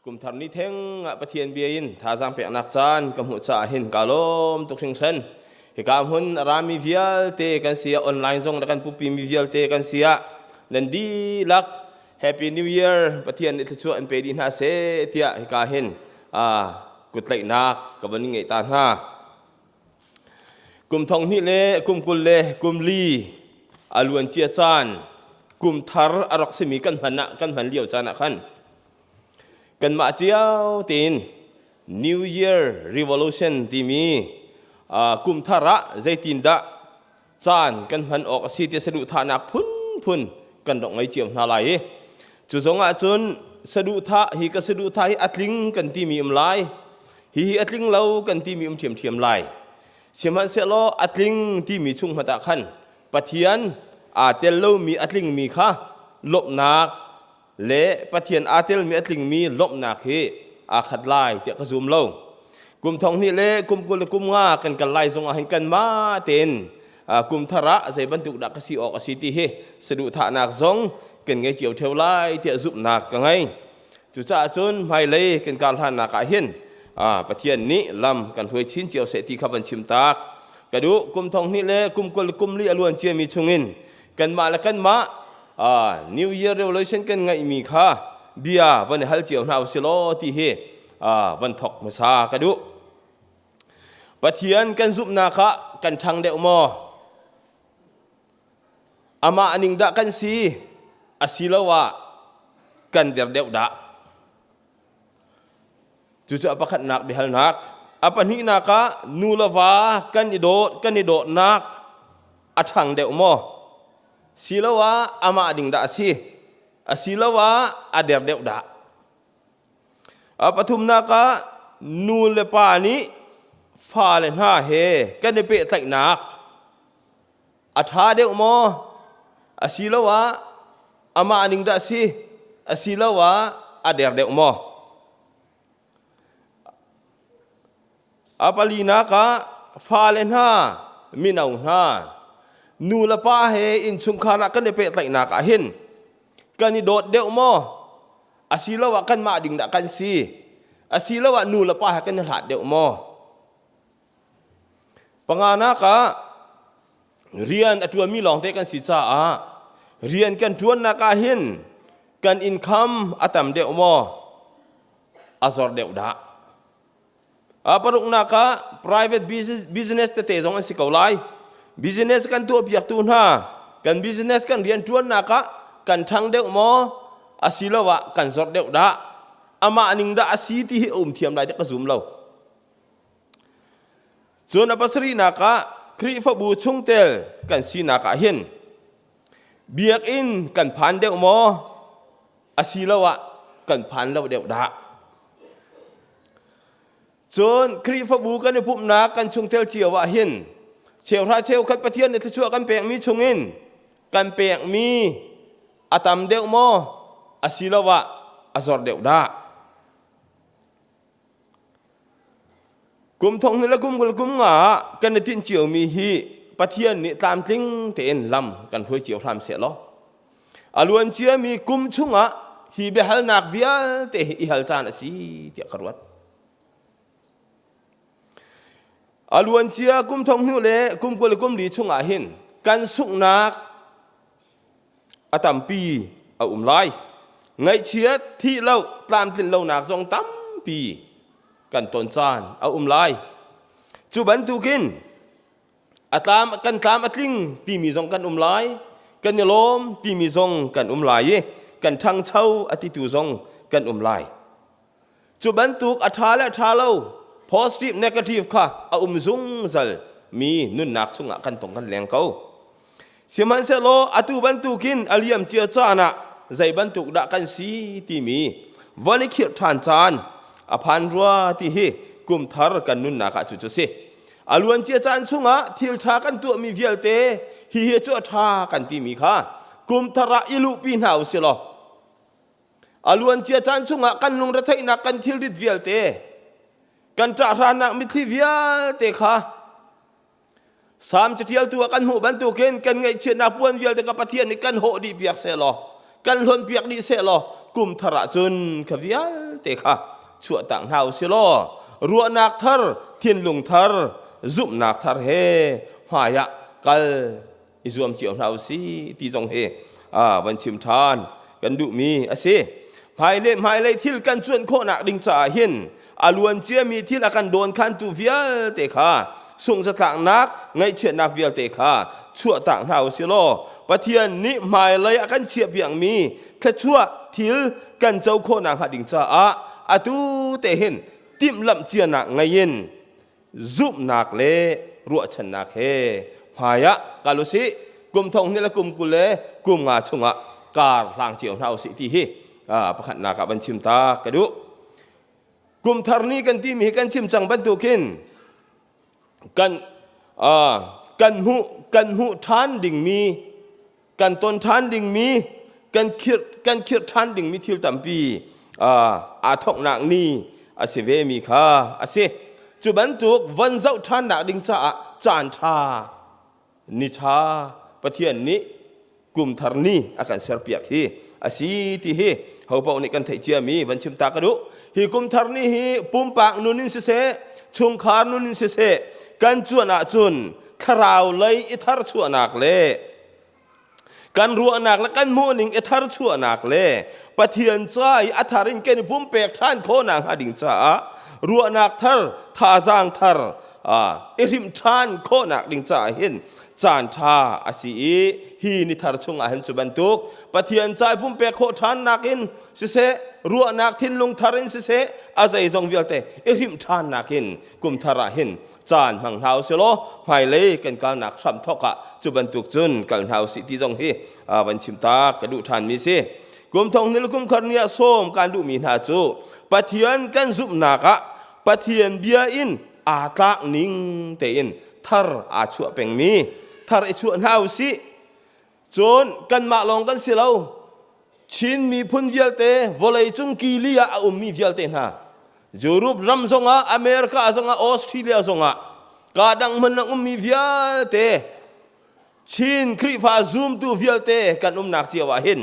กุมทำนิเทงปะเทียนเบียนท่าจางเปียนักจานกำหัวจ่าหินกาลมตุกชิงเซนเหกามหุนรามีวิลเตกันเสียออนไลน์ส่งแล้วกันปุ๊บปีมีวิลเตกันเสียนันดีลัก Happy New Year ปะเทียนอิทธิชวนเป็นดินฮาเซเทียเหกาหินกุดไหลนักกับวันนี้ไงตาหน้ากุมทองนี่เล่กุมกุลเล่กุมลีอลวนเจียจานกุมทาร์อรักษมีกันหันนะกันหันเลี้ยวจานะขันกันมาเจียวตีน New Year Revolution ที่มีกุมทาระใจตีนดะจานกันหันออกสิทธิสะดุทานักพุนกันดอกไม้เจียวนาลายจุดสองจุนสะดุทาฮีก็สะดุทาฮีอัดลิงกันที่มีลายฮีอัดลิงเล่ากันที่มีเทียมลายเสียมันเสลออัดลิงที่มีชุ่งมาตะขันปะเทียนเตลโลมีอัดลิงมีค่ะลบนักเละปะเทียนเตลมีอัดลิงมีลบนักเฮขัดลายเตะกระซุมเล่ากุมทองนี่เละกุมกุลกุมง่ากันไล่ส่งอาหารกันมาเต็นกุมทาระใส่บรรทุกดักสีออกสีที่เฮสะดุทานักซงกันไงเจียวเทวไล่เตะซุบนักกันไงจุดจ้าจนไม่เลยกันการทานนักเห็นปะเทียนนี้ลำกันเพื่อชิ้นเจียวเสตีขบันชิมตากกระดูกุมทองนี่เละกุมกุลกุมลีอลวนเจียมีชงอินกันมาแล้วกันมาNew Year Revolution กันไงมีค่ะเบียวันฮัลเจียวนาสิโลที่เฮวันทอกมาซากระดูปะเทียนกันซุบนาคะกันทางเดวมออามาอันิงดะกันซีอาศิลวะกันเดวดะจู่ๆapa kan nak bihal nak apa ni naka nulawa kan idot nak atang deu mo silawa ama ading da si asilawa ader deu da apa tum naka nulepa ni falen ha he kan ne pe tak nak atha deu mo asilawa ama ading da si asilawa ader deu mo apalina ka falen ha minau ha nula pa he in chungkhara kan ne pe tai na ka hin kan ni dot deu mo asilawa kan ma ding da kan si asilawa nula pa ha kan ne hlat deu mo pangana ka rian atua mi long te kan si cha rian kan tuan na ka hin kan income atam deu mo azor deu da paruk naka private business te zong an sikaulai business kan tu biak tu na kan business kan rian tuan naka kan thang deu mo asilawa kan zor deu da ama aning da asiti thiam lai te ka zum lo chon apasri naka kri fa bu chung tel kan si naka hin biak in kan phan deu mo asilawa kan phan lo deu daจนครีฟบูกันในปุ่มนักกันชงเทลเชียวว่าหินเชียวท่าเชียวขัดประเทียนในที่ชั่วกันเปียกมีชงอินกันเปียกมีอาตามเดวโมอาศิลวะอาจอดเดวดากุมทองนี่ละกุมกุมงากันในที่เชียวมีฮีประเทียนนี่ตามจริงเต็นลำกันเพื่อเชียวทำเสียล้ออลวนเชียมีกุมชุงฮีเบฮัลนักวิลเตอิฮัลจานสีเตียกรวดอลวนเชียกุมทองนิ้วเล่กุมกุลกุมดีชุงอาหินกันสุกนักอาตัมปีไลไงเชียที่เล่าตามตินเล่านักจงตั้มปีกันต้นจานไลจูบันตุกินอาตามกันตามอัดลิงที่มีจงกันไลกันยลมที่มีจงกันไลกันทางเช่าอติตูจงกันไลจูบันตุกอัฐาและทาเล่าpositive negative ค่ะซุงซัลมีนุนนักซุงกันตรงกันแรงเขาเสียมันเสโลอตุบันตุกินอเลียมเจียจานะใจบันตุกดักกันสีที่มีวันนี้เขียนทานจานพันรัวที่เฮกุมทาร์กันนุนนักจุดเสอลวนเจียจานซุงทิลชากันตัวมีเวลเตฮิเฮจทากันที่มีค่ะกุมทาระอิลุปีนหาวเสโลอลวนเจียจานซุงกันลงระทัยนักกันทิลดิดเวลเตกันจะรานักมิทิวิลเตค่ะสามจะเที่ยวตัวกันหูบันตุกินกันไงเชียนักปวนวิลเตกับปะเทียนกันโหดีเปียกเสลอกันหลนเปียกดีเสลอ กุมทระจุนขวิลเตค่ะชั่วต่างเฮาสิโลรัวนักทรเทียนลุงทรซุบนักทรเฮหายะกัลอิจวมเจียวเฮาสิตีจงเฮวันชิมทานกันดุมีอาเซภายเลยที่กันจวนโคนักดิงจ่าเห็นอาลวนเจียมีที่ละกันโดนคันตูเวียเตค่ะส่งสตางนักไงเชียนักเวียเตค่ะชั่วต่างเฮาสิโลปะเทียนนิหมายเลยกันเชียบอย่างมีแค่ชั่วทิลกันเจ้าโคนักหาดิงจ่าอาตูเตเห็นติมลำเจียนักไงยินซุบนักเล่รัวชนักเฮหายะกาลุสิกุมทงนี่ละกุมกุเลกุมงาชงะการลางเจียวเฮาสิที่เฮประคันนากับบัญชิมตากระดุกุมทารนี้กันที่มีกันชิมจังบรรทุกินกันหูทานดิ่งมีกันต้นทานดิ่งมีกันคิดทานดิ่งมีทิวตัมปีอาทกนางนี้อาเสเวมีค่ะอาเสจุบันตุกวันเจ้าทานนักดิ่งจะจานชานิชาปะเทียนนี้กุมทารนี้อาการเสียเปียกที่อาศีที่เฮเขาบอกในกันไทยเจียมีวันชิมตากระดุฮิกุมทารนี้ฮิปุ่มปากนุนินเสชงคานุนินเสกันจวนอาจุนคราวเลยอิทาร์ชัวนักเล่กันรัวนักและกันโมนิงอิทาร์ชัวนักเล่ปะเทียนใจอัฐารินเกณฑ์ปุ่มเปกท่านโคนังหาดิ่งจ้ารัวนักทาร์ท่าจางทาร์อิริมท่านโคนักดิ่งจ้าเห็นจานทาอาศีฮีนิทาร์ชงอาหันจุบันตุกปะเทียนใจปุ่มเปกโคท่านนักอินสิเสรัวนักทินลงทารินสิเสอาศัยจงเวียเตอิริมท่านนักอินกุมทาราหินจานหังเฮาเสโลหายเลยกันการนักซ้ำทอกะจุบันตุกจุนกันเฮาสิที่จงเฮวันชิมตากระดูทานมีเสกุมทองนิลกุมคารเนียส้มการดูมีนาจูปะเทียนกันซุบนักะปะเทียนเบียอินอาตากนิงเตอินทาร์อาชัวเป็งมีทาร์ชัวเฮาสิจนกันมาลองกันสิเราชินมีพุนเวียลเตวอลเลยจุงกีลียามีเวียลเตนะยูโรปรัมซงะอเมริกาซงะออสเตรเลียซงะกาดังมันมีเวียลเตชินคริฟาซูมตูเวียลเตกันนักเจียวเห็น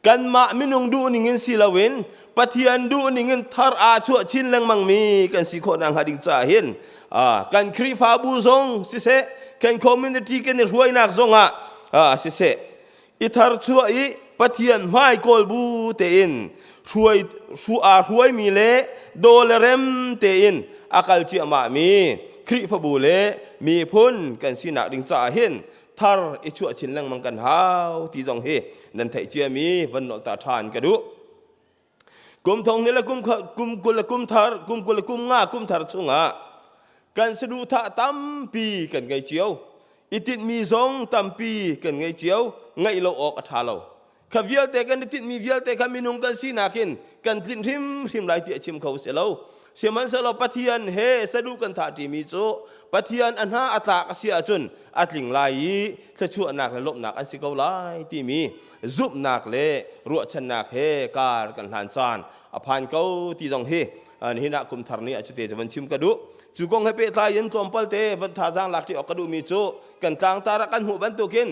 กันมามินุงดูนิ่งสิลาวินปะเทียนดูนิ่งทาร์อาชัวชินลังมังมีกันสิโคนังหาดิงจ่าเห็นกันคริฟาบูซงสิเสกันคอมมูนิตี้กันรวยนักซงะสิเสอิทาร์ชัวอีปะเทียนไม่กอลบูเตอินช่วยมีเล่โดเลเรมเตอินอากัลเจียมามีคริฟบูเล่มีพ้นกันสินักดิ่งจ่าเห็นทาร์อิชัวชินลังมังกันหาวที่จงเฮนันไทยเจียมีวันนอตาทานกระดุกุมทองนี่ละกุมกุลกุมทาร์กุลกุมงากุมทาร์ชงะกันสะดุท่าตั้มปีกันไงเจียวอิติดมีซงตั้มปีกันไงเจียวไงเราออกอัฐาเราข้าเวียลเตกันติดมีเวียลเตกันมีนุ่งกันสีนักินกันทิ้งริมไหลเตียชิมเขาเสียเราเสียมันเสียเราปะเทียนเฮสะดุกันท่าที่มีโจปะเทียนอันหาอัตากเสียจุนอัดลิงไหลถ้าชั่วนักและลบนักอันสิเขาไหลที่มีซุบนักเล่รัวชนักเฮการกันหันจานอภันเขาที่จงเฮอันนี้นักกุมทารนี้อาจจะเตจะวันชิมกระดูจุกงให้เปตายยันตัวปัลเตวันท่าจางหลักที่ออกกระดูมีโจกันกลางตารักันหูบันตุกิน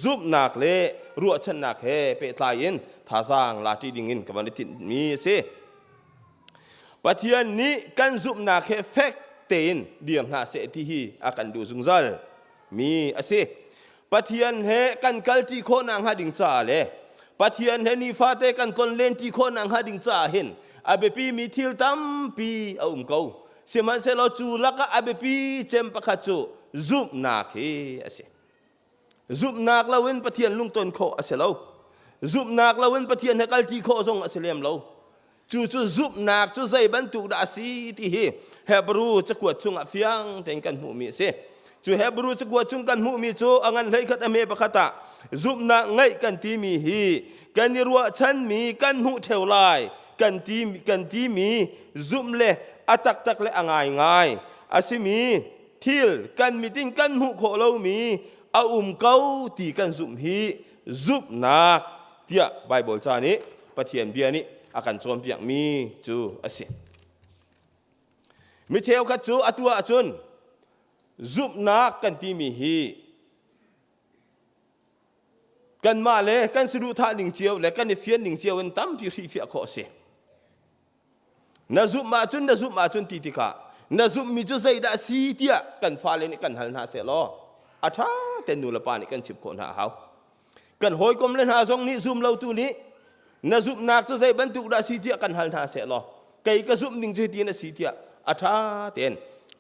ซุบนักเล่รัวชนักเฮเปตายยันท่าจางหลักที่ดิ่งกับวันที่มีเสปะเทียนนี้กันซุบนักเฮเฟกเตนเดียมหาเสที่ฮีอากันดูซุงซัลมีอาเสปะเทียนเฮกันกัลที่โคนางหาดิ่งจ่าเล่ปะเทียนเฮนีฟาเตกันคนเล่นที่โคนางหาดิ่งจ่าเห็นอาเบปีมีทิลตัมปีเอาเขาเสียมันเสลจูลักอาเบปีเจมปะคัจจูซุบนักเฮอาเสซุบนักละเว้นปะเทียนลุงต้นโคอาเสลาซุบนักละเว้นปะเทียนเฮกัลที่โคซงอาเสเลมเราจู่ซุบนักจู่ใจบรรทุกดาสีที่เฮบรูจะกวดชุงอฟิยังแต่งกันหูมีเสจู่เฮบรูจะกวดชุงกันหูมีจู่อังันเลยขัดอเมปะคัตาซุบนักไงกันที่มีฮีกันนิรัวฉันมีกันหูเทวไลกันที่มีซุมเล่อัตักเล่ง่ายอาศิมีทิลกันมีติ้งกันหูโคเรามีเอาเกาตีกันซุมฮีซุบนักเที่ยไบเบิลจานี้ปะเทียนเบียนี้อาการโจมเปียกมีจูอาศิมิเชลคัดจูอัตัวอาจุนซุบนักกันที่มีฮี กันมาเลยกันสะดุท่าหนิงเจียวและกันเฟียนหนิงเจียวอันตั้มพิริฟิอาโคเสนาซุบมาจุนตีติกานาซุบมีจุใจดาซีเตียกันฟ้าเลนกันหันหาเสลออาท่าเต็นนูละปานี่กัน10 คนหาเขากันหอยกลมเล่นหาซองนี้ซุมเราตัวนี้นาซุบนักจุใจบรรทุกดาซีเตียกันหันหาเสลอไก่กระซุบหนิงจุตีนาซีเตียอาท่าเต็น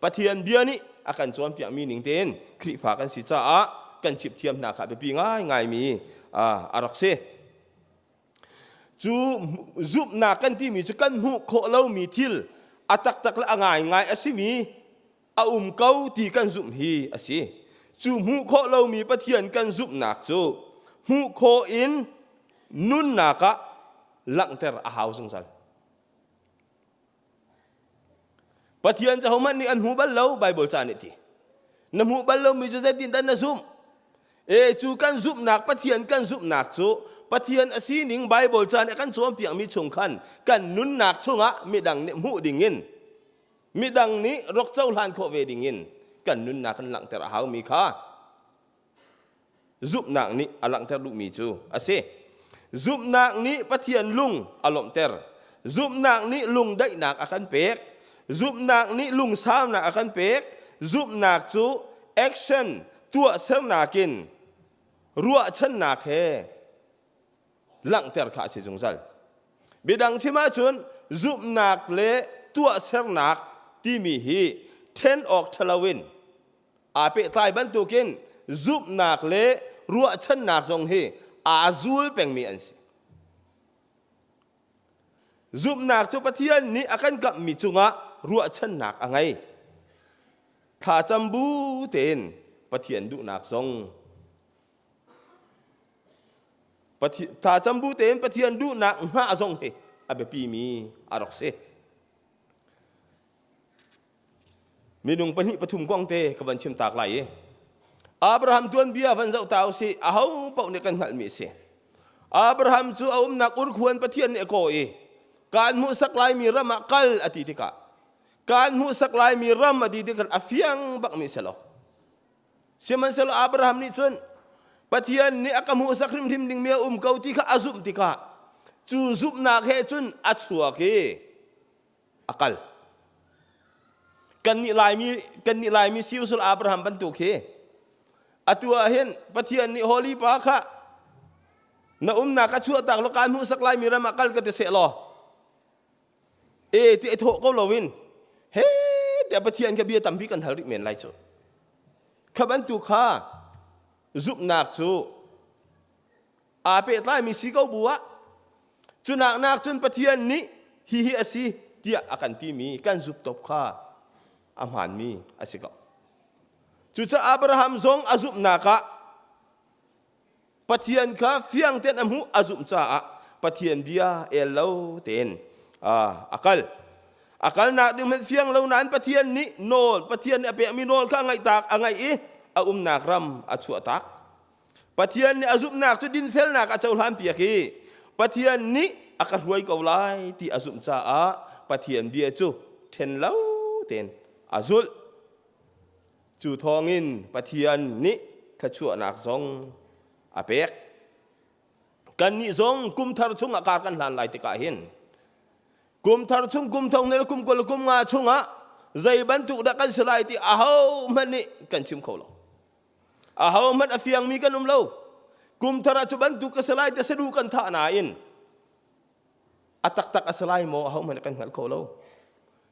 ปะเทียนเบียนี่อาการจอมเปียมีหนิงเต็นคลิฟ้ากันสิจ้ากันฉิบเทียมนาขาไปปีง่ายมีอารักเซจูซุบนากันที่มีจุกันหูโคเล่ามีทิลอัตักละง่ายอสิมีเกาตีกันซุบฮีอสิจูหูโคเล่ามีปะเทียนกันซุบนักจูหูโคอินนุนนากะหลังเตอร์อาหาวสงสัยปะเทียนจะเขามันนี่อันหูบัลเลาไบเบิลจานิตีน้ำหูบัลเลามีจุดดินดันนะซุมจูกันซุบนักปะเทียนกันซุบนักจูปะเทียนอสีนิงไบเบิลจานกันสวมเปียงมีชงคันกันนุนนักชงะมีดังเนี่ยหูดิ่งยินมีดังนี้รกเจ้าลานโคเวดิ่งยินกันนุนนักกันหลังแต่ละหาวมีค่าซุบนักนี้หลังแต่ลุมีจูอาเซซุบนักนี้ปะเทียนลุงอารมณ์เตอร์ซุบนักนี้ลุงได้นักอาการเป๊กซุบนักนี้ลุงสามนักอาการเป๊กซุบนักจูแอคชั่นตัวเสนากินรัวชันนักเฮหลังเตอร์ขาสิจงสัลบิดังชิมาชนซุบนักเละตัวเสนักที่มีฮี10 ออกทลาวินอาเปตายบรรทุกินซุบนักเละรัวชันนักทรงฮีอาซูลเป็นมีอันสิซุบนักจุปเทียนนี้อาการกับมีจุงะรัวชันนักอะไรถ้าจำบูเต็นปะเทียนดุนักทรงถ้าจำบูเต็นปะเทียนดุนักห้าทรงเฮอาเบปีมีอารอกเซมีนุ่งปนิปฐุมกวางเตกับวันชิมตากไหลอับราฮัมตัวนเบียวันเจ้าตาวสิอาหูเป่าเนี่ยกันหัลมีเสอับราฮัมจูเอานักอุรควรปะเทียนเนี่ยโกยการมุสักลายมีรำมักลอติติกะการมุสักลายมีรำอติติกะอาฟียงบักมิสโลเสมันสโลอับราฮัมนี่ส่วนปะเทียนนี่อาการมุสักริมทิมดิ่งเมียเกาติกะอาซุมติกะจูซุบนักเฮจุนอัดสัวเกอากลกันนี่ลายมีซิวสุลอับราฮัมบรรทุกเฮอตัวเห็นปะเทียนนี่ฮอลีปาค่ะน้านักชั่วตากโลการมุสักลายมีรำมักลก็จะเสลอที่ไอ้โถก็ลวินเฮ้แต่ปะเทียนกับเบียตั้มพี่กันทาริกเมนไลจูขบันตุข้าซุบนักจูอาเปตไลมีสีเก้าบัวจุนักจุนปะเทียนนี้ฮิอสีเตียอากันที่มีกันซุบตบข้าอาหารมีอสิกาจุจะอับราฮัมทรงอาซุบนักะปะเทียนข้าเฟียงเต็นอมูอาซุบจ้าปะเทียนเบียเอลเลวเต็นอากลนักดึงมันเฟียงเหล่านั้นปะเทียนนี้โนนปะเทียนเนี่ยเปียมีโนนข้างไงตากไงอีนักรำอัดชัวตักปะเทียนเนี่ยอาซุบนักจุดินเซลนักอาเจ้าหลานเปียกีปะเทียนนี้อากาศรวยเกาไลที่อาซุบจ้าปะเทียนเบียจูเทนเหล่าเต็นอาซุลจูทองอินปะเทียนนี้ขชัวนักทรงอาเปกกันนี่ทรงกุมทารชุงอากาศกันหลานไหลติกาเห็นกุมทารชุงกุมทองเนี่ยกุมกลกุมงาชุงะใจบรรทุกดักกันสลายที่อาหาวมันนี่กันชิมเขาเราอาหาวมันอฟียงมีกันเรากุมทารชุบรรทุกกันสลายแต่สะดุกันท่านาอินตักสลายโมอาหาวมันกันหันเขาเรา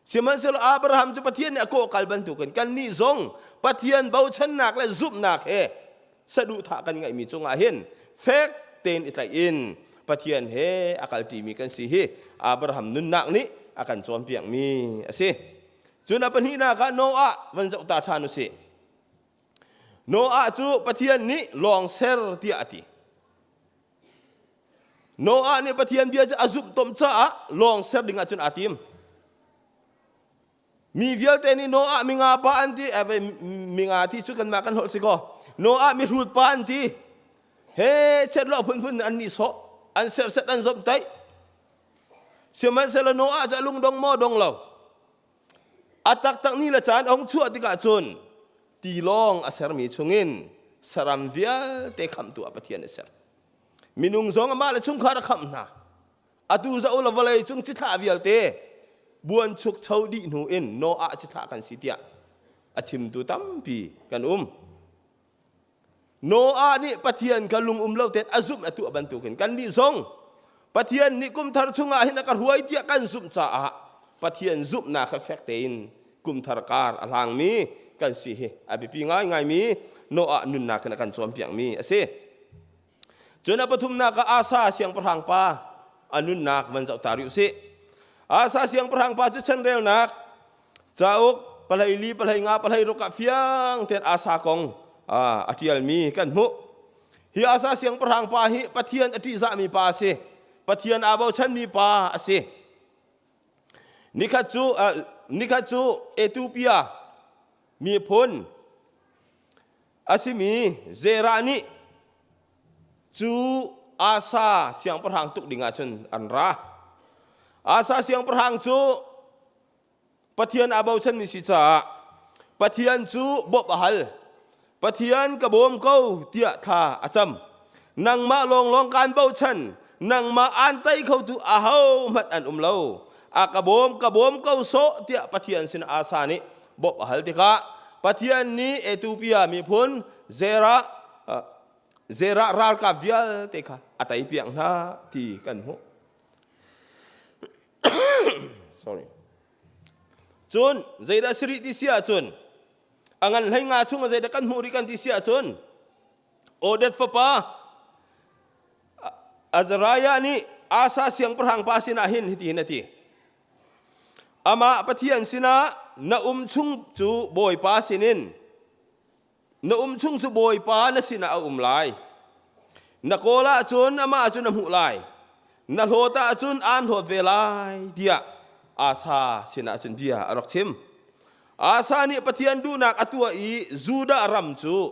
เสียมันเสลอับราฮัมจะปะเทียนเนี่ยโกกัลบรรทุกกันนี่ทรงปะเทียนเบาชันนักและซุบนักเฮสะดุท่ากันไงมีจงอาเห็นเฟกเตนอิตาอินปะเทียนเฮอาการตีมีกันสิเฮอับราฮัมนุนนักนี้อาการจอมเปียงมีสิจุนับนี้นะกันโนอาวันจะอุตาทานุสิโนอาจูปะเทียนนี้ลองเซอร์ที่อาทิโนอาเนี่ยปะเทียนเบียจะอาซุบตมจ้าลองเซอร์denganจุนอาทิมมีเวียลเตนี่โนอามีงาปานที่มีงาที่ชุกันมากันหดสิก็โนอามีรูดปานที่เฮ้เช็ดล้อพุ่นอันนี้โซอันเสร็จอันสมไตเสียมันเสร็จโนอาจะลุงดงมอดงเราตักนี่ละจานองชั่วที่กาจนตีลองอาศัยมีชงอินสรามเวียเตคำตัวปะเทียนเสร็จ minung zong ama le chung khara kham na atu za ula valai chung chi tha vial te buan chuk chau di nu in no a chi tha kan sitia achim tu tampi kan no a ni pathian kalung lo tet azum atu bantu kan ni zong pathian ni kum thar chunga hin ka ruai tia kan zum cha a pathian zum na kha fek te in kum thar kar alang mi kan si he abi pi ngai mi no a nun na kan chom piang mi ase chuna pathum na ka asa siang parhang pa anun nak man zau tariu se asa siang parhang pa chu chan rel nak chauk palai li palai nga palai ro ka fiang ten asa kong atial mi kan mu hi asa siang parhang pa hi pathian ati za mi pa se pathian abau chan mi pa ase nikhachu Ethiopia mi phun asimi zerani chu asa siang parhang tuk dinga chun anra asa siang parhang chu pathian abau chan mi si cha pathian chu bob hal pathian ka bom ko tia tha acham nang ma long kan bau chan nang ma an tai khau tu a hau mat an lo ka bom ko so tia pathian sin asa ni bob hal ti ka pathian ni Ethiopia mi phun zera ral ka vial te kha atai piang na ti kan ho sorry chun zaida sri ti sia chun angan lai nga chung zaida kan muri kan ti sia chun odet fa pa azraya ni asa siang parhang pa sinahin hiti hinati ama pathian sina na chung chu boy pa sinin na chung chu boy pa na sina lai na kola chun ama chun mu lai na lota chun an hot velai dia asa sina chun dia arok chim asa ni pathian du nak atua i zuda ram chu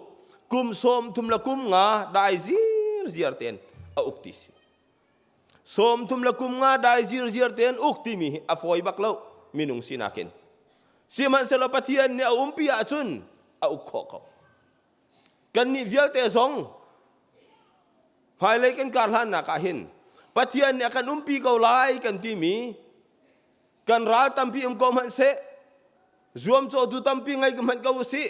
kum som tum la kum nga dai zir ten a uktis som tum la kum nga dai zir ten ukti mi afoi baklo minung sinakin siman selo pathian ni a umpia chun a ukhoko kan ni vial te zong phai le kan karhan na ka hin pathian ni akan umpi kau lai kan ti mi kan ral tampi ko man se zuam cho tu tampi ngai man kau si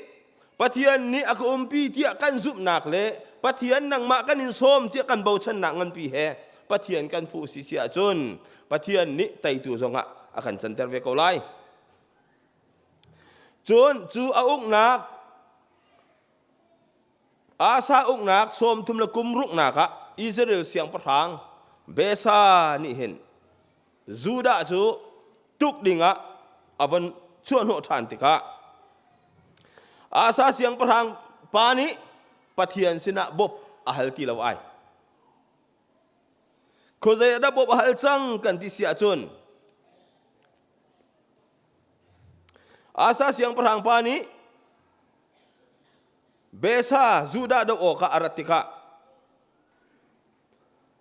pathian ni aku umpi ti kan zup nak le pathian nang ma kan in som ti kan bau chan nak ngan pi he pathian kan fu si sia chun pathian ni tai tu zonga akan chanter ve kau lai chun chu a uk nak asa uk nak som tum la kum ruk naka Israel siang parhang besa ni hin zuda chu tuk dinga avan chuan ho than tika asa siang parhang pani pathian sina bob ahal ti lawai khozai da bob ahal chang kan ti sia chun asa siang parhang pani besa zuda do oka aratika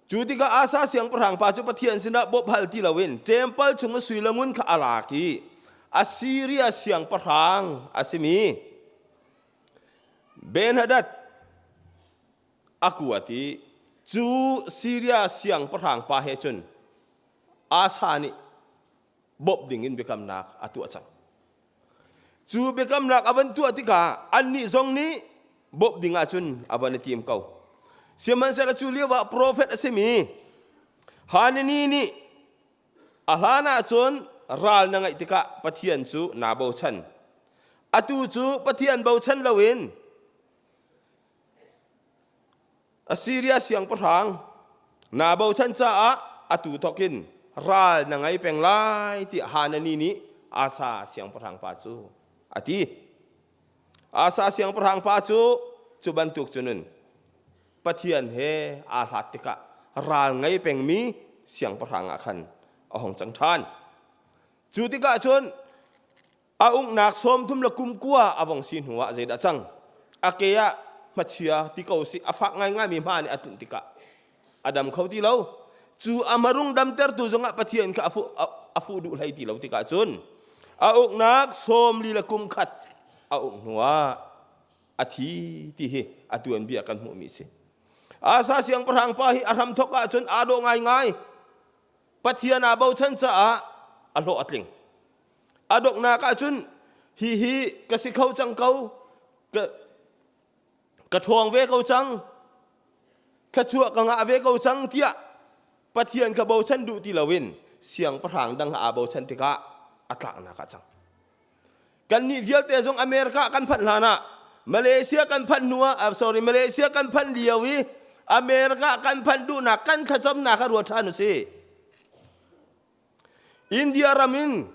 jutika asa siang parhang pa chu pathian sina bob hal ti lawin temple chung suilangun kha alaki Assyria siang parhang asimi Ben Hadad akuati chu Syria siang parhang pa he chun asa ni bob dingin bekam nak atu achang chu bekam nak avan tu atika anni zong ni bob dinga chun avan tim kau siman sala chu liwa prophet asimi hanini ni alana chun ral na ngai tika pathian chu na bo chan atu chu pathian bo chan lawin Assyria siang parhang na bo chan cha atu tokin ral na ngai peng lai ti hanani ni asa siang parhang pa chu ati asa siang parhang pa chu bantuk chunun pathian he a hatika ral ngai peng mi siang parhang akhan ahong chang than chutika chun aung nak som thum la kum kwa awang sin huwa zeda chang akeya machia tikau si afak ngai ngai mi mani atun tika adam khauti lo chu amarung dam ter tu zonga pathian ka afu du lai ti lo tika chun aung nak som li la kum khat aung nuwa athi ti he atuan bi akan mu mi se asa siang perang pahi aram thoka chun ado ngai pathian abau chan cha alo atling adok na ka chun hi kasikhau chang kau ka thong ve kau chang ka chua ka nga ve kau chang tia pathian ka bau chan du ti lawin siang perang dang abau chan tika atlak na ka chang kan ni vial te zong Amerika kan phan lana Malaysia kan phan nuwa Malaysia kan phan liawi Amerika kan phan du na kan thacham na ka ruwa thanu se India ramin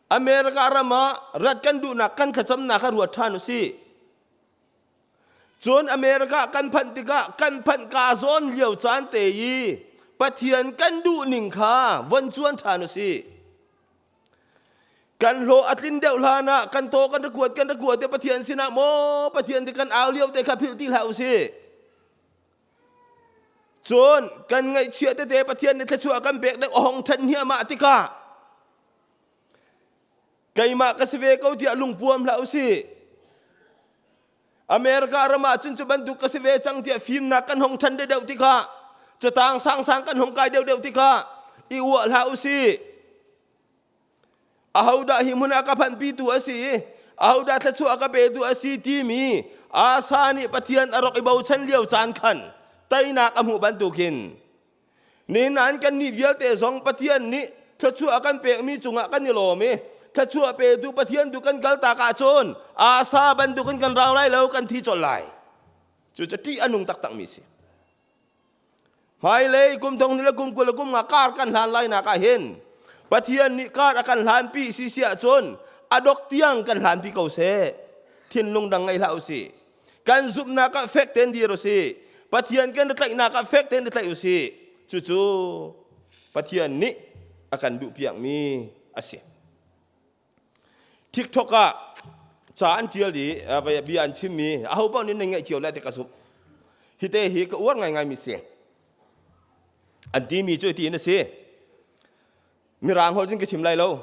Amerika rama rat kan du na kan thacham na ka ruwa thanu se chon Amerika kan phan tika kan phan ka zon liau chan te yi pathian kan du ning kha wan chuan thanu se kan lo atlin deuh lana kan to kan tะกวดte pathian sina mo pathian te kan aw liau te kha phil ti lau se chon kan ngai chia te pathian ne thachua kan bek de ong than hi ma tika kai ma ka seve ko ti alung puam lau se Amerika rama chun chu ban du ka seve chang ti film na kan hong than de deuh tika chatang sang kan hong kai deuh tika i wa lau se ahauda himuna ka phan pi tu asi ahauda thachu ka be tu asi ti mi asani pathian arok ibau chan liau chan khan taina ka mu ban tu kin ni nan kan ni vial te zong pathian ni thachu kan pe mi chunga kan ni lo me thachu pe tu pathian du kan kal ta ka chon asa ban du kan raw lai lo kan thi chol lai chu cha ti anung tak tak mi si hai le kum thong ni la kum kul kum nga kar kan han lai na ka hen pathian ni kar akan lan pi si sia chon adok tiang kan lan pi kau se thin lung dang ngai lau si kan zup na ka fek ten di ro si pathian kan tlai na ka fek ten tlai u si chu pathian ni akan du piak mi asi TikTok a cha an tial di bi an chim mi a ho pau ni ngai chiu la te ka sup hi te hi ka uar ngai mi se an ti mi chu ti na se mi rang hol jing ke sim lai lo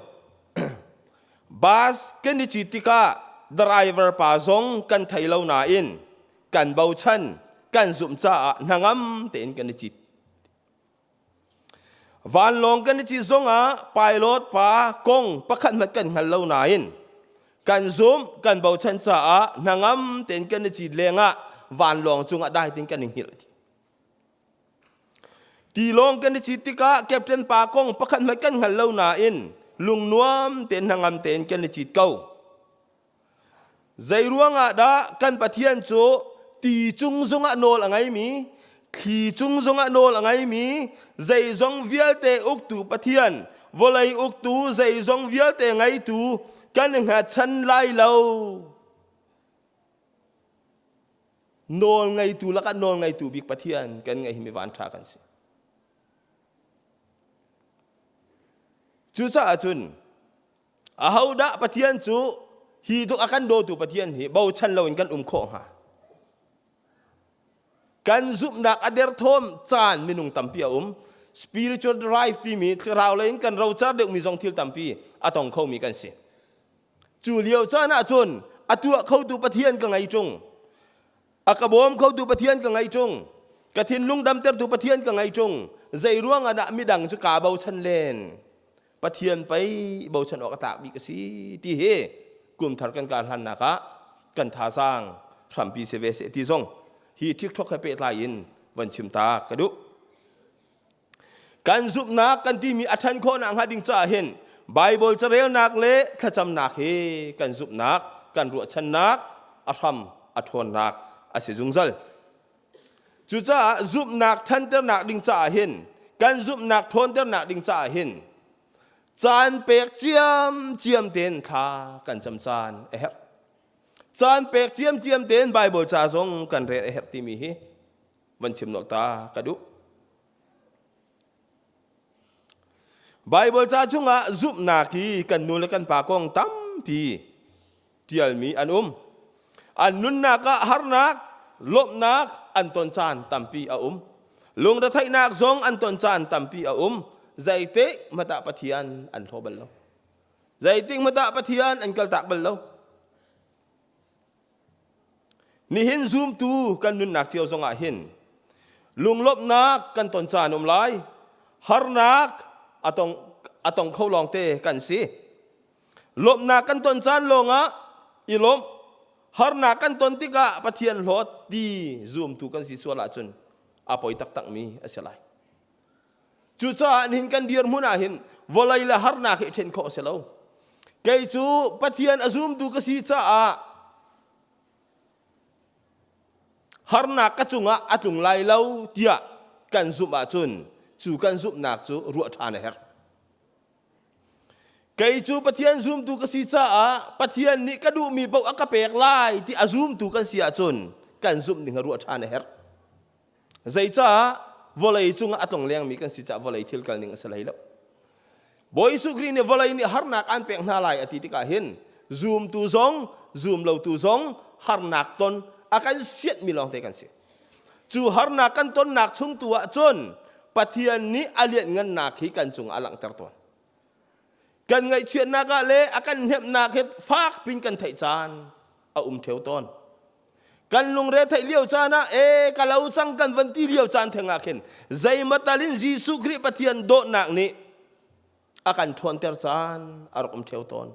bas ken ni chi tika driver pa zong kan thai lo na in kan bau chan kan zum cha nangam ten kan ni chi van long kan ni chi zonga pilot pa kong pakhat mat kan hal lo na in kan zum kan bau chan cha nangam ten kan ni chi lenga van long chunga dai ten kan ning hil ti long kan ni tika captain pa kong pakhat mai kan hal lo na in lung nuam ten hangam ten kan ni kau zai ruanga da kan pathian chu ti chung zonga nol angai mi khi chung zonga nol angai mi zai zong vial te uk tu pathian volai uk tu zai zong vial te ngai tu kan nga chan lai lo nol ngai tu la kan nol ngai tu bik pathian kan ngai mi van tha kan si chu cha chun ahauda pathian chu hi tu akan do tu pathian hi bau chan lo in kan kho ha kan zup nak ader thom chan minung tampi spiritual drive ti mi raw le in kan raw char de mi jong thil tampi atong kho mi kan si chu liao cha na chun atua khau tu pathian ka ngai chung akabom khau tu pathian ka ngai chung kathin lung dam ter tu pathian ka ngai chung zai ruang ada midang chu ka bau chan len pathian pai bau chan ok tak bi ka si ti he kum thar kan kan han na ka kan tha sang thampi se ve se ti zong hi TikTok ha pe lai in wan chim ta ka du kan zup na kan ti mi athan kho na nga ding cha hen Bible cha rel nak le thacham nak he kan zup nak kan ru chan nak atham athon nak ase jungjal chu cha zup nak than ter nak ding cha hen kan zup nak thon ter nak ding cha hen chan pek chiam ten kha kan cham chan her chan pek chiam ten Bible cha zong kan re her ti mi hi wan chim nok ta ka du Bible cha chunga zup na ki kan nu le kan pa kong tam pi tial mi an nun na ka har nak lop nak an ton chan tam pi a lung da thai nak zong an ton chan tam pi a zai te mata pathian an thobal lo zai ting mata pathian an kal tak bal lo ni hin zoom tu kan nun nak chiao zong a hin ลุงลบนักกันตนจานมลายฮาร์นักatong khâu long te kan si lop na kan ton chan longa ilom har na kan ton tika pathian lot di zoom tu kan si swala chun apoi tak tak mi aselai chu cha nin kan dir huna hin volai la har na ke then kho selo kai chu pathian azum tu ka si cha a har na ka chunga atung lai lo tia kan zoom a chun chu kan zoom nak chu ru tha na her kay chu pathian zoom tu kasi cha a pathian ni kadu mi bau akapek lai ti azum tu kan sia chun kan zoom ni ngaru athan her zai cha volai chunga atong leng mi kan si cha volai thil kal ning asalai lo boy su green ne volai ni harnak an pek na lai ati ti ka hin zoom tu zong zoom lo tu zong harnak ton akan siat mi long te kan si chu harnak kan ton nak chung tua chun pathian ni aliat ngan nak hi kan chung alang tar tonกันไงเชียนนากาเลอากันเห็บนาเห็ดฟากปินกันไถจานเอาเทวต้นกันลงเรือไถเลี้ยวจานะกันเราจังกันวันที่เลี้ยวจานเถงอาเข็นใจมาตาลินจีสุคริปะเทียนโดนนักนี้อากันทวนเตอร์จานอารมณ์เทวต้น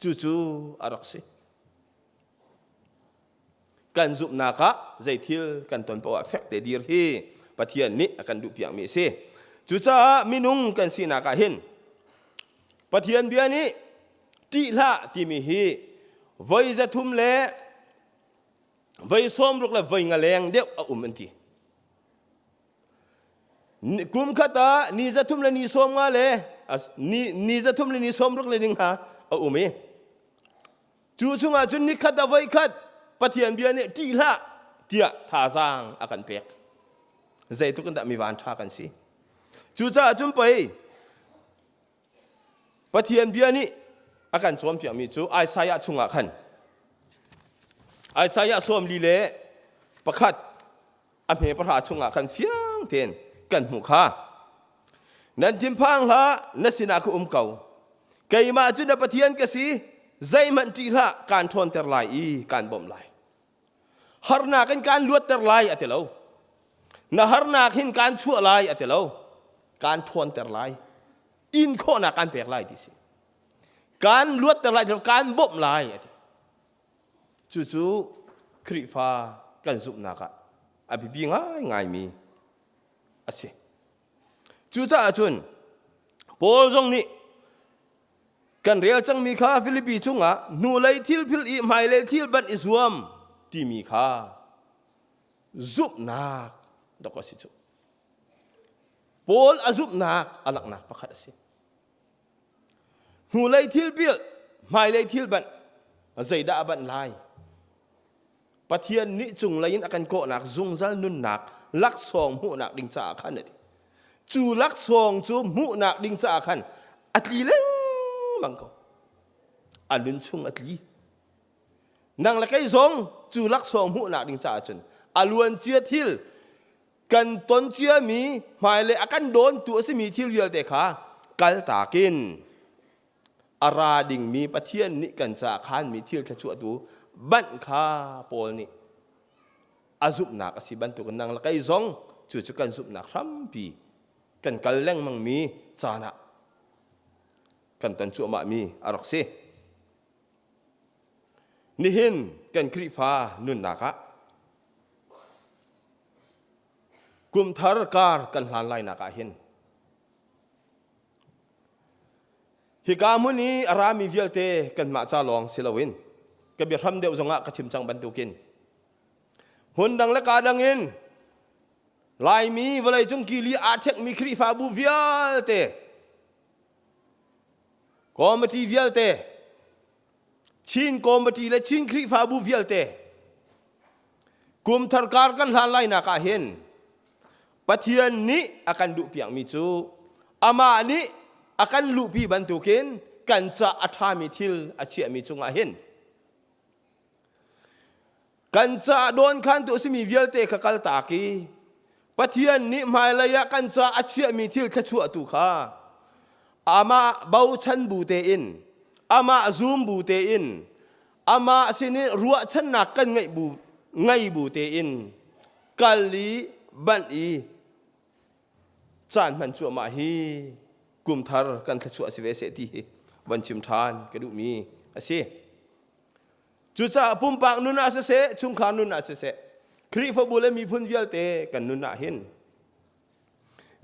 จู่ๆอารมณ์สิกันจุบนาคาใจทิลกันตนปวดเฟกเตดีร์ฮีปะเทียนนี้อากันดูเปียกมีเสจู่จ้ามินุงกันสีนากาเห็นปะเทียนเบียนี้ตีละที่มีฮีไว้จะทุ่มเล่ไว้ซ้อมรุกและไว้งาแรงเดียวเอามันทีกุมขัดตานี่จะทุ่มและนี่ซ้อมงาเล่นี่จะทุ่มและนี่ซ้อมรุกและดิ่งหาเอามีจู่ๆมาจนนี่ขัดตาไว้ขัดปะเทียนเบียนี้ตีละเตี้ยท่าสร้างอาการเปียกใจทุกคนแต่มีวันท่ากันสิจู่จ้าจุ่มไปปะเทียนเบียนี้อาการสวมเปียมีจูไอสายะชุงอาคันไอสายะสวมลีเล่ประคัดอเมประหาชุงอาคันเฟียงเทนกันหูข้านันทิมพังละนัสินาคุเก่าไกมาจุนปะเทียนกสีใจมันจีละการทนเตอร์ไลการบ่มไลฮาร์นากันการลวดเตอร์ไลอัตเลวนะฮาร์นาหินการชั่วไลอัตเลวการทนเตอร์ไลอินโคนักการเปลี่ยนลายที่สิการลวดแต่ลายการบ่มลายจู่ๆคริฟ้ากันสุบนักอภิบิง่ายมีอาศัยจู่ๆอาจุนโพลงนี้กันเรียลจังมีข้าฟิลิปปินส์จุงนูเลยทิลพิลอีไม่เลยทิลบันอิสวมที่มีข้าสุบนักดอกสิจุโพลอาซุบนักอลักนักประคัดสิหูเลยทิลบิลไม่เลยทิลบันใจด่าบันไลปะเทียนนิจุงเลยนักกันโกนักจุงซัลนุนนักลักซองหูนักดิ่งจ่าขันนี่จูลักซองจูหูนักดิ่งจ่าขันอัตลีเล่งมังก็อันนุนชุงอัตลีนังละไกซองจูลักซองหูนักดิ่งจ่าจนอลวนเจียทิลกันต้นเจียมีหมายเลยอากันโดนตัวสิมีที่เรียลเด็กขากัลตากินอาราดิ่งมีปะเทียนนิกันจากขันมีที่จะชั่วตัวบันคาโปลนี่อาซุบนักสิบันตุกันนังละไกซองจู่ๆกันซุบนักซ้ำปีกันกัลแรงมังมีจานะกันตันชั่วมามีอารอกเซนี่เห็นกันคริฟ้านุนนักกุมทารการกันหลานไลนักเห็นฮิกามุนีอารามีเวียลเตกันมาจาลองศิลวินกับเบียร์ทำเดียวจงะกระชิมจังบรรทุกินหุ่นดังและกาดังเงินลายมีเวลาจงกีลีอาเทกมีคริฟาบูเวียลเตกอมตีเวียลเตชินกอมตีและชินคริฟาบูเวียลเตกุมทารการกันหลานไลนักเห็นปะเทียนนี้อาการดุเปียงมิจูอามานี้อาการลุปีบรรทุกินกันจะอัฐามิทิลอาเชียมิจุงอาเห็นกันจะโดนขันตัวสิมีเวียลเตะกัลตากีปะเทียนนี้หมายเลยกันจะอาเชียมิทิลขชัวตุขาอามาเบาชันบูเตอินอามาซูมบูเตอินอามาสินี้รัวชันนักกันไงบูเตอินกัลลี บันอีจานมันชัวมาฮีกุมทารกันทชัวสิเวเสตีวันชิมทานกระดูมีอาศัยจุจ่าปุ่มปากนุนอาเสชุงขานุนอาเสครีฟบุเลมีพุ่นเยลเตกันนุนอาเห็น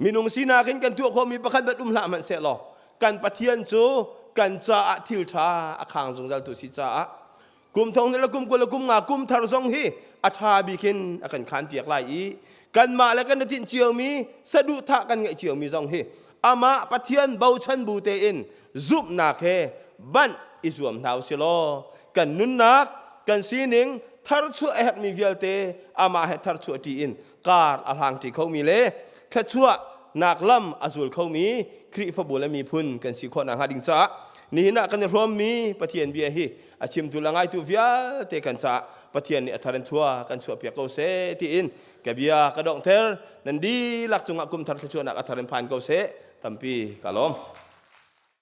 มีนุงสีนากันตัวเขามีประคันแบบละมันเสลอกันปะเทียนจูกันจ่าทิลชาอาคางจงจัลตุสิจ่ากุมทองนี่ละกุมกุละกุมงากุมทารซงฮีอัฐาบิคินอากันขานเปียกไหลกันมาแล้วกันตินเชียวมีสะดุทะกันไงเชียวมีซงฮีอามาปะเทียนเบาชันบูเตอินซุบนาเคบันอิสวมเท้าเชลอกันนุนนักกันซีนิงทารชัวเอ็ดมีเวลเตอามาเฮทารชัวตีอินการอาหางที่เขามีเล่แค่ชัวนักล่ำอาซุลเขามีครีฟบุและมีพุ่นกันสีคนอาหาดิงจ้านี่นักกันพร้อมมีปะเทียนเบียฮีอาชิมตุลังไอตุเวียเตกันจ้าปะเทียนนี่อัฐารันทัวกันชัวเปียกเขาเสตีอินกบียกระดองเทอร์นันดีหลักจงอากุมทารชัวนักอัฐารันพานเขาเสตัมปีกาลม